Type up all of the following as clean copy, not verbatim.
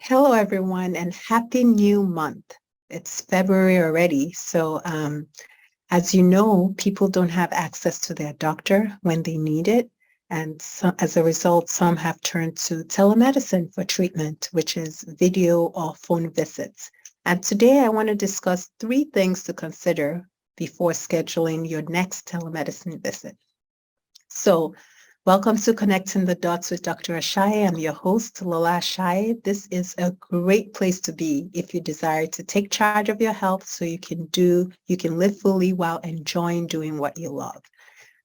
Hello, everyone, and happy new month. It's February already. So, as you know, people don't have access to their doctor when they need it. And so, as a result, some have turned to telemedicine for treatment, which is video or phone visits. And today I want to discuss 3 things to consider before scheduling your next telemedicine visit. So, welcome to Connecting the Dots with Dr. Ashaye. I'm your host, Lola Ashaye. This is a great place to be if you desire to take charge of your health so you can live fully while enjoying doing what you love.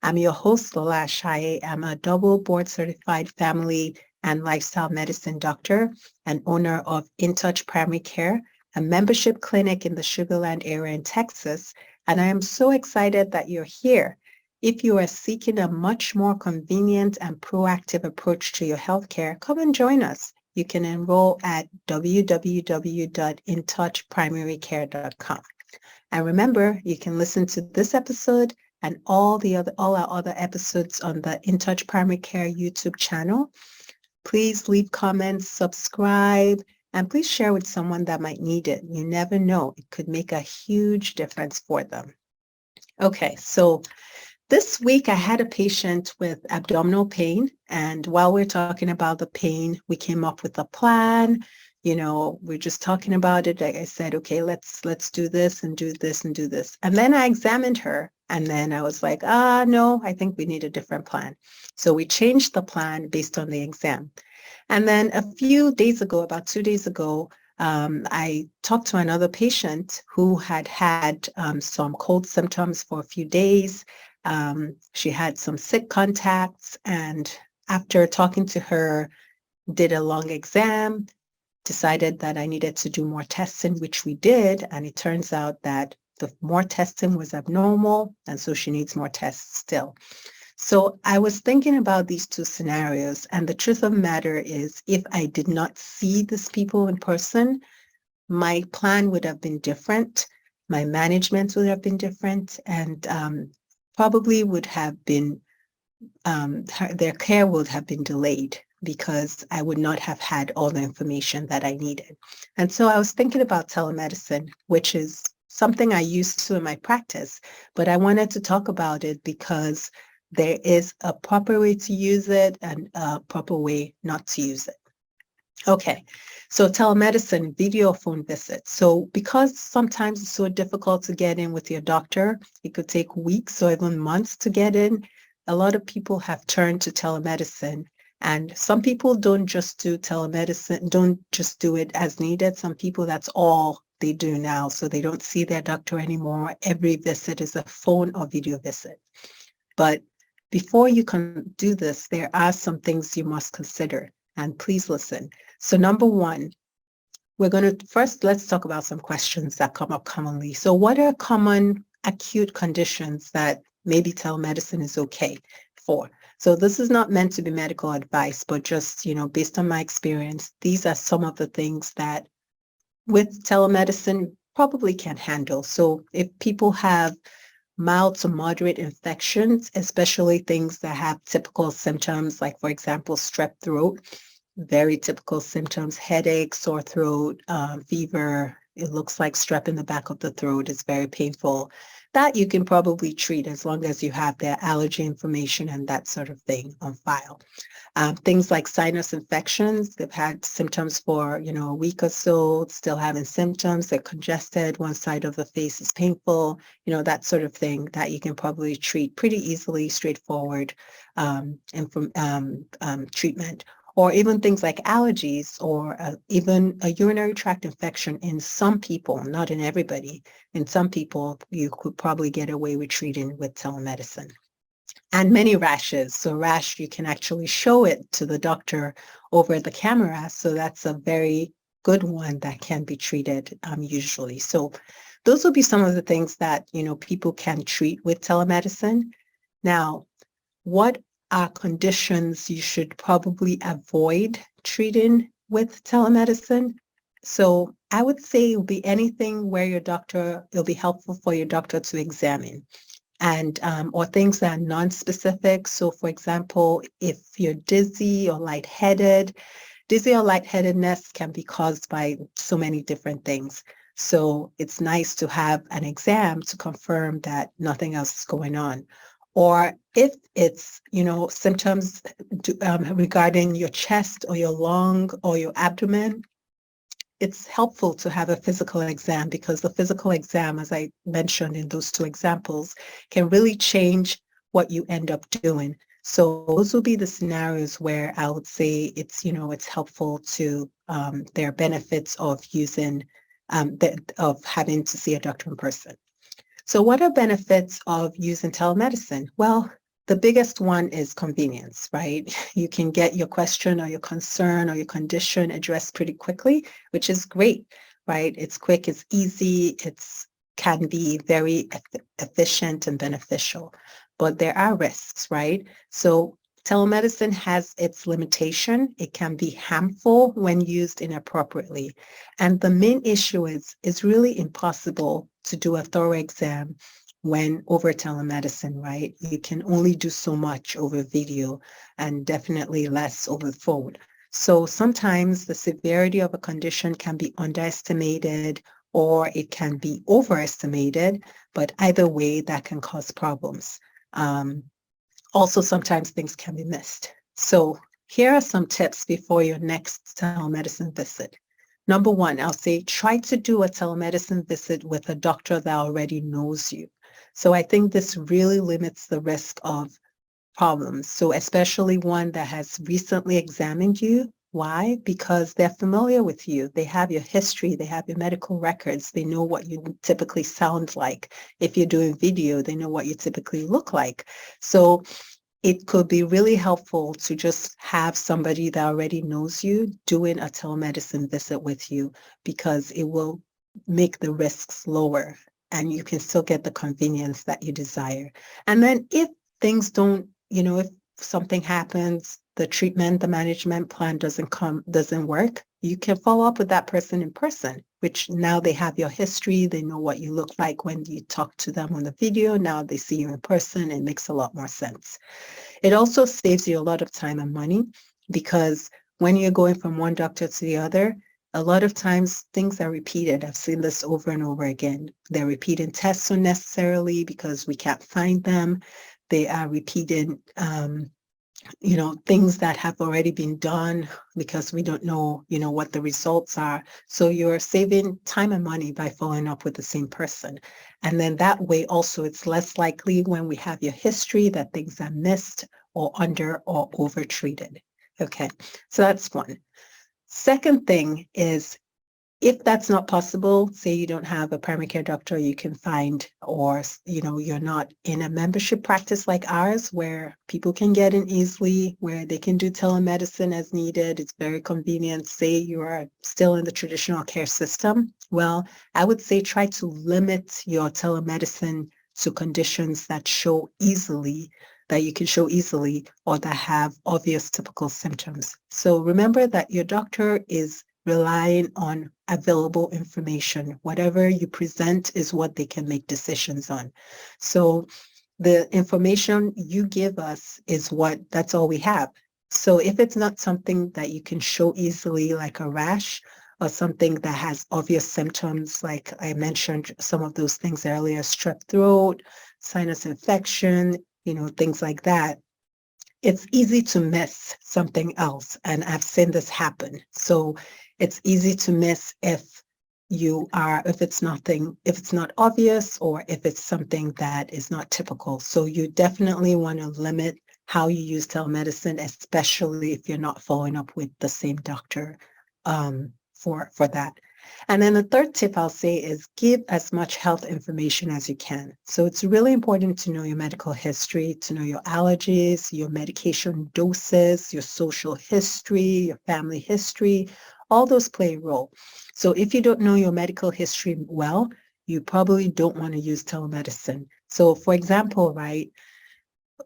I'm your host, Lola Ashaye. I'm a double board certified family and lifestyle medicine doctor and owner of InTouch Primary Care, a membership clinic in the Sugar Land area in Texas. And I am so excited that you're here. If you are seeking a much more convenient and proactive approach to your healthcare, come and join us. You can enroll at www.intouchprimarycare.com. And remember, you can listen to this episode and all our other episodes on the InTouch Primary Care YouTube channel. Please leave comments, subscribe, and please share with someone that might need it. You never know, it could make a huge difference for them. Okay, so this week, I had a patient with abdominal pain, and while we're talking about the pain, we came up with a plan. We're just talking about it. Like I said, okay, let's do this and do this and do this. And then I examined her, and then I was like, no, I think we need a different plan. So we changed the plan based on the exam. And then a few days ago, about 2 days ago, I talked to another patient who had some cold symptoms for a few days. She had some sick contacts, and after talking to her, did a long exam, decided that I needed to do more testing, which we did, and it turns out that the more testing was abnormal, and so she needs more tests still. So I was thinking about these 2 scenarios, and the truth of the matter is, if I did not see these people in person, my plan would have been different, my management would have been different, and probably would have been, their care would have been delayed because I would not have had all the information that I needed. And so I was thinking about telemedicine, which is something I used to in my practice, but I wanted to talk about it because there is a proper way to use it and a proper way not to use it. Okay, so telemedicine, video phone visits. So because sometimes it's so difficult to get in with your doctor, it could take weeks or even months to get in. A lot of people have turned to telemedicine, and some people don't just do telemedicine, don't just do it as needed. Some people, that's all they do now. So they don't see their doctor anymore. Every visit is a phone or video visit. But before you can do this, there are some things you must consider, and please listen. So number one, let's talk about some questions that come up commonly. So what are common acute conditions that maybe telemedicine is okay for? So this is not meant to be medical advice, but just, based on my experience, these are some of the things that with telemedicine probably can handle. So if people have mild to moderate infections, especially things that have typical symptoms, like, for example, strep throat, very typical symptoms, headache, sore throat, fever. It looks like strep in the back of the throat. Is very painful. That you can probably treat as long as you have their allergy information and that sort of thing on file. Things like sinus infections, they've had symptoms for, a week or so, still having symptoms, they're congested, one side of the face is painful, that sort of thing that you can probably treat pretty easily, straightforward treatment. Or even things like allergies or even a urinary tract infection in some people, not in everybody. In some people, you could probably get away with treating with telemedicine. And many rashes. So rash, you can actually show it to the doctor over the camera. So that's a very good one that can be treated usually. So those will be some of the things that, people can treat with telemedicine. Now, what are conditions you should probably avoid treating with telemedicine? So I would say it will be anything where it'll be helpful for your doctor to examine. And or things that are non-specific. So for example, if you're dizzy or lightheaded, Dizzy or lightheadedness can be caused by so many different things. So it's nice to have an exam to confirm that nothing else is going on. Or if it's, symptoms regarding your chest or your lung or your abdomen, it's helpful to have a physical exam, because the physical exam, as I mentioned in those two examples, can really change what you end up doing. So those will be the scenarios where I would say it's helpful to, there are benefits of using, of having to see a doctor in person. So what are benefits of using telemedicine? Well, the biggest one is convenience, right? You can get your question or your concern or your condition addressed pretty quickly, which is great, right? It's quick, it's easy, it's can be very efficient and beneficial, but there are risks, right? So telemedicine has its limitation. It can be harmful when used inappropriately. And the main issue is it's really impossible to do a thorough exam when over telemedicine, right? You can only do so much over video and definitely less over the phone. So sometimes the severity of a condition can be underestimated or it can be overestimated, but either way, that can cause problems. Also, sometimes things can be missed. So here are some tips before your next telemedicine visit. Number one, I'll say try to do a telemedicine visit with a doctor that already knows you. So I think this really limits the risk of problems. So especially one that has recently examined you. Why? Because they're familiar with you. They have your history. They have your medical records. They know what you typically sound like. If you're doing video, they know what you typically look like. So it could be really helpful to just have somebody that already knows you doing a telemedicine visit with you, because it will make the risks lower and you can still get the convenience that you desire. And then if things don't, if something happens, the treatment, the management plan doesn't work, you can follow up with that person in person, which now they have your history. They know what you look like when you talk to them on the video. Now they see you in person. It makes a lot more sense. It also saves you a lot of time and money, because when you're going from one doctor to the other, a lot of times things are repeated. I've seen this over and over again. They're repeating tests unnecessarily because we can't find them. They are repeating, things that have already been done because we don't know, what the results are. So you're saving time and money by following up with the same person. And then that way also it's less likely when we have your history that things are missed or under or over treated. Okay, so that's one. Second thing is, if that's not possible, say you don't have a primary care doctor you can find, or you're not in a membership practice like ours where people can get in easily, where they can do telemedicine as needed, it's very convenient. Say you are still in the traditional care system, well, I would say try to limit your telemedicine to conditions that you can show easily, or that have obvious typical symptoms. So remember that your doctor is relying on available information. Whatever you present is what they can make decisions on. So the information you give us that's all we have. So if it's not something that you can show easily, like a rash, or something that has obvious symptoms, like I mentioned some of those things earlier, strep throat, sinus infection, things like that, it's easy to miss something else. And I've seen this happen. So it's easy to miss if it's not obvious, or if it's something that is not typical. So you definitely want to limit how you use telemedicine, especially if you're not following up with the same doctor for that. And then the third tip I'll say is give as much health information as you can. So it's really important to know your medical history, to know your allergies, your medication doses, your social history, your family history. All those play a role. So if you don't know your medical history well, you probably don't want to use telemedicine. So for example, right,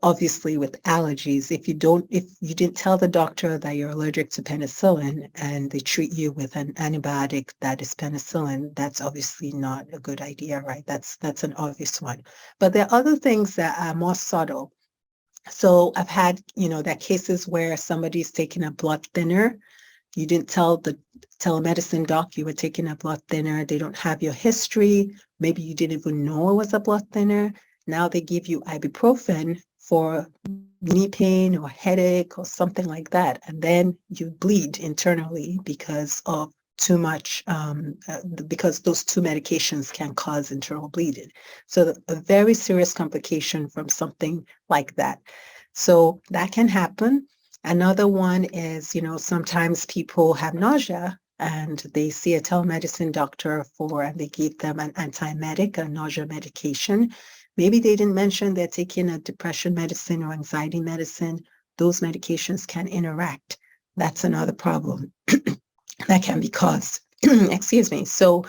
obviously with allergies, if you didn't tell the doctor that you're allergic to penicillin and they treat you with an antibiotic that is penicillin, that's obviously not a good idea, right? That's an obvious one. But there are other things that are more subtle. So I've had, that cases where somebody's taking a blood thinner you didn't tell the telemedicine doc you were taking a blood thinner. They don't have your history. Maybe you didn't even know it was a blood thinner. Now they give you ibuprofen for knee pain or headache or something like that. And then you bleed internally because of too much, because those two medications can cause internal bleeding. So a very serious complication from something like that. So that can happen. Another one is, sometimes people have nausea and they see a telemedicine doctor and they give them an antiemetic, a nausea medication. Maybe they didn't mention they're taking a depression medicine or anxiety medicine. Those medications can interact. That's another problem that can be caused. Excuse me. So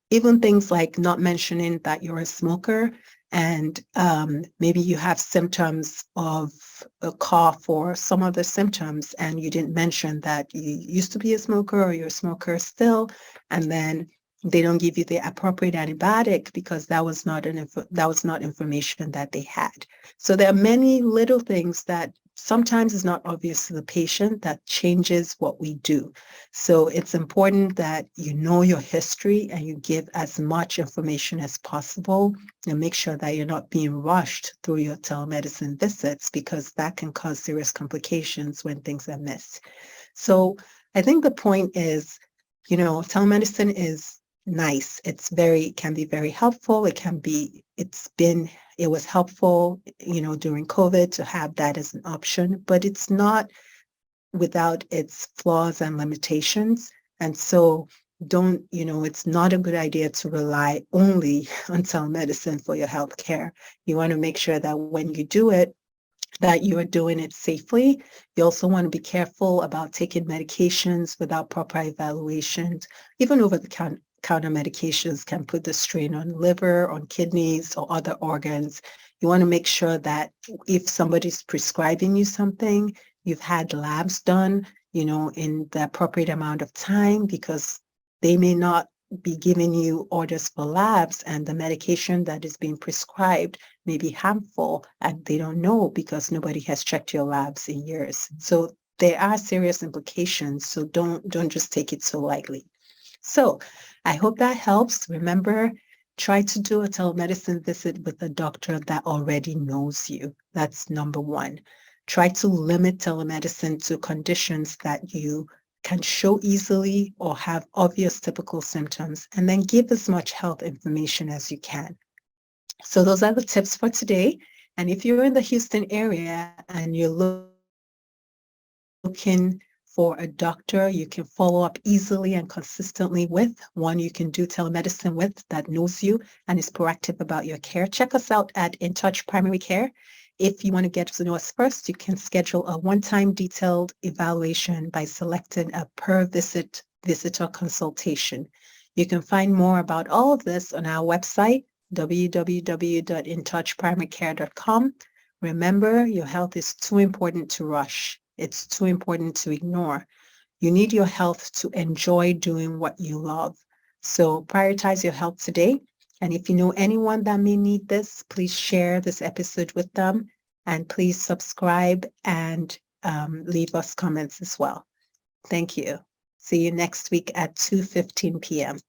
even things like not mentioning that you're a smoker and maybe you have symptoms of a cough or some other symptoms and you didn't mention that you used to be a smoker or you're a smoker still, and then they don't give you the appropriate antibiotic because that was not information that they had. So there are many little things that sometimes is not obvious to the patient that changes what we do. So it's important that you know your history and you give as much information as possible and make sure that you're not being rushed through your telemedicine visits because that can cause serious complications when things are missed. So I think the point is, telemedicine is nice. Can be very helpful. It was helpful, during COVID to have that as an option, but it's not without its flaws and limitations. And so it's not a good idea to rely only on telemedicine for your health care. You want to make sure that when you do it, that you are doing it safely. You also want to be careful about taking medications without proper evaluations. Even over-the-counter medications can put the strain on liver, on kidneys, or other organs. You want to make sure that if somebody's prescribing you something, you've had labs done, in the appropriate amount of time, because they may not be giving you orders for labs and the medication that is being prescribed may be harmful and they don't know because nobody has checked your labs in years. So there are serious implications. So don't just take it so lightly. So I hope that helps. Remember, try to do a telemedicine visit with a doctor that already knows you. That's number one. Try to limit telemedicine to conditions that you can show easily or have obvious typical symptoms, and then give as much health information as you can. So those are the tips for today. And if you're in the Houston area and you're looking for a doctor you can follow up easily and consistently with, one you can do telemedicine with that knows you and is proactive about your care, check us out at InTouch Primary Care. If you want to get to know us first, you can schedule a one-time detailed evaluation by selecting a per-visit visitor consultation. You can find more about all of this on our website, www.intouchprimarycare.com. Remember, your health is too important to rush. It's too important to ignore. You need your health to enjoy doing what you love. So prioritize your health today. And if you know anyone that may need this, please share this episode with them. And please subscribe and leave us comments as well. Thank you. See you next week at 2:15 p.m.